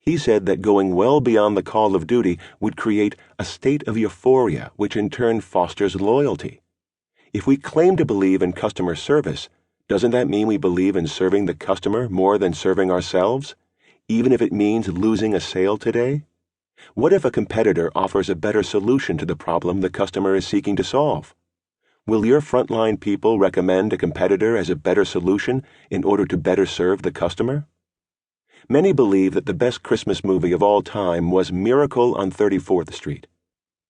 He said that going well beyond the call of duty would create a state of euphoria, which in turn fosters loyalty. If we claim to believe in customer service, doesn't that mean we believe in serving the customer more than serving ourselves, even if it means losing a sale today? What if a competitor offers a better solution to the problem the customer is seeking to solve? Will your frontline people recommend a competitor as a better solution in order to better serve the customer? Many believe that the best Christmas movie of all time was Miracle on 34th Street.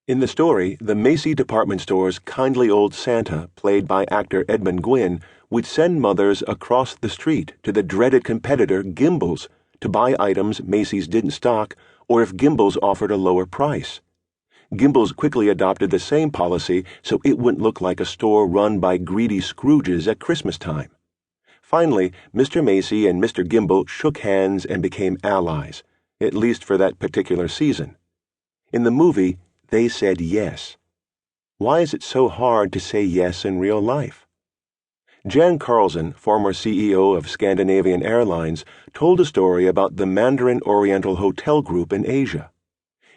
In the story, the Macy department store's kindly old Santa, played by actor Edmund Gwynn, would send mothers across the street to the dreaded competitor Gimbel's to buy items Macy's didn't stock or if Gimbel's offered a lower price. Gimbel's quickly adopted the same policy so it wouldn't look like a store run by greedy Scrooges at Christmas time. Finally, Mr. Macy and Mr. Gimbel shook hands and became allies, at least for that particular season. In the movie, they said yes. Why is it so hard to say yes in real life? Jan Carlson, former CEO of Scandinavian Airlines, told a story about the Mandarin Oriental Hotel Group in Asia.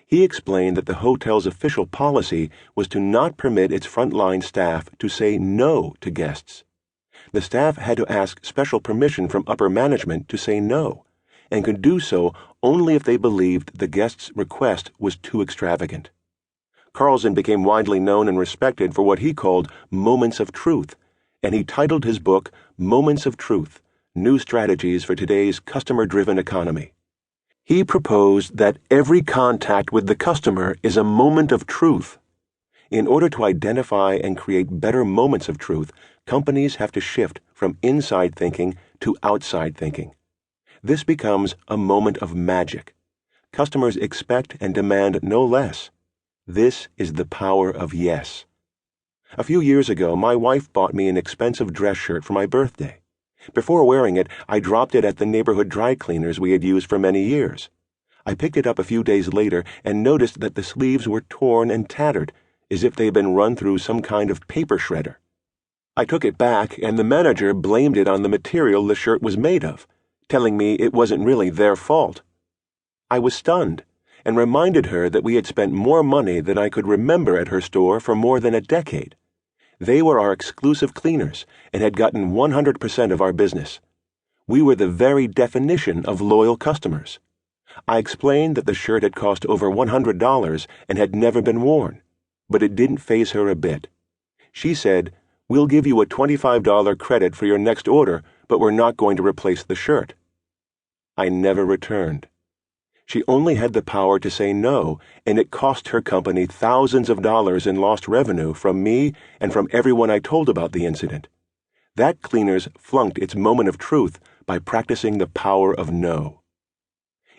He explained that the hotel's official policy was to not permit its frontline staff to say no to guests. The staff had to ask special permission from upper management to say no, and could do so only if they believed the guest's request was too extravagant. Carlson became widely known and respected for what he called moments of truth, and he titled his book Moments of Truth: New Strategies for Today's Customer-Driven Economy. He proposed that every contact with the customer is a moment of truth. In order to identify and create better moments of truth, companies have to shift from inside thinking to outside thinking. This becomes a moment of magic. Customers expect and demand no less. This is the power of yes. A few years ago, my wife bought me an expensive dress shirt for my birthday. Before wearing it, I dropped it at the neighborhood dry cleaners we had used for many years. I picked it up a few days later and noticed that the sleeves were torn and tattered, as if they had been run through some kind of paper shredder. I took it back, and the manager blamed it on the material the shirt was made of, telling me it wasn't really their fault. I was stunned, and reminded her that we had spent more money than I could remember at her store for more than a decade. They were our exclusive cleaners and had gotten 100% of our business. We were the very definition of loyal customers. I explained that the shirt had cost over $100 and had never been worn, but it didn't faze her a bit. She said, "We'll give you a $25 credit for your next order, but we're not going to replace the shirt." I never returned. She only had the power to say no, and it cost her company thousands of dollars in lost revenue from me and from everyone I told about the incident. That cleaners flunked its moment of truth by practicing the power of no.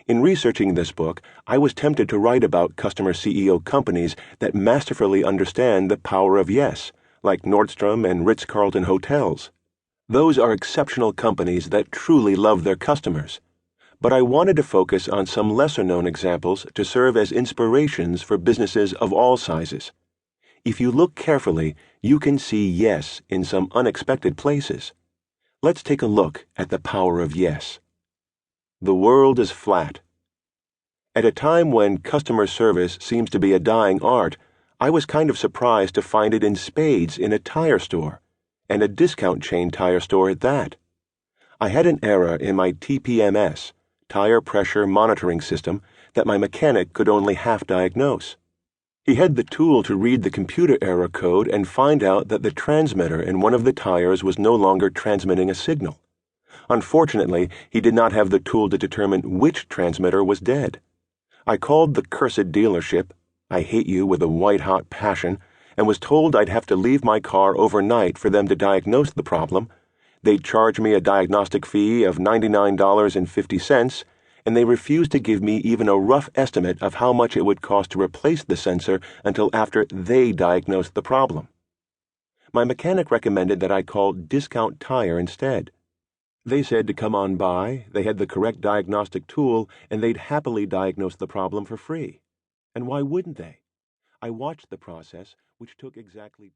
In researching this book, I was tempted to write about customer CEO companies that masterfully understand the power of yes, like Nordstrom and Ritz-Carlton Hotels. Those are exceptional companies that truly love their customers. But I wanted to focus on some lesser-known examples to serve as inspirations for businesses of all sizes. If you look carefully, you can see yes in some unexpected places. Let's take a look at the power of yes. The world is flat. At a time when customer service seems to be a dying art, I was kind of surprised to find it in spades in a tire store, and a discount chain tire store at that. I had an error in my TPMS, tire pressure monitoring system, that my mechanic could only half diagnose. He had the tool to read the computer error code and find out that the transmitter in one of the tires was no longer transmitting a signal. Unfortunately, he did not have the tool to determine which transmitter was dead. I called the cursed dealership, I hate you with a white-hot passion, and was told I'd have to leave my car overnight for them to diagnose the problem. They'd charge me a diagnostic fee of $99.50, and they refused to give me even a rough estimate of how much it would cost to replace the sensor until after they diagnosed the problem. My mechanic recommended that I call Discount Tire instead. They said to come on by, they had the correct diagnostic tool, and they'd happily diagnose the problem for free. And why wouldn't they? I watched the process, which took exactly 2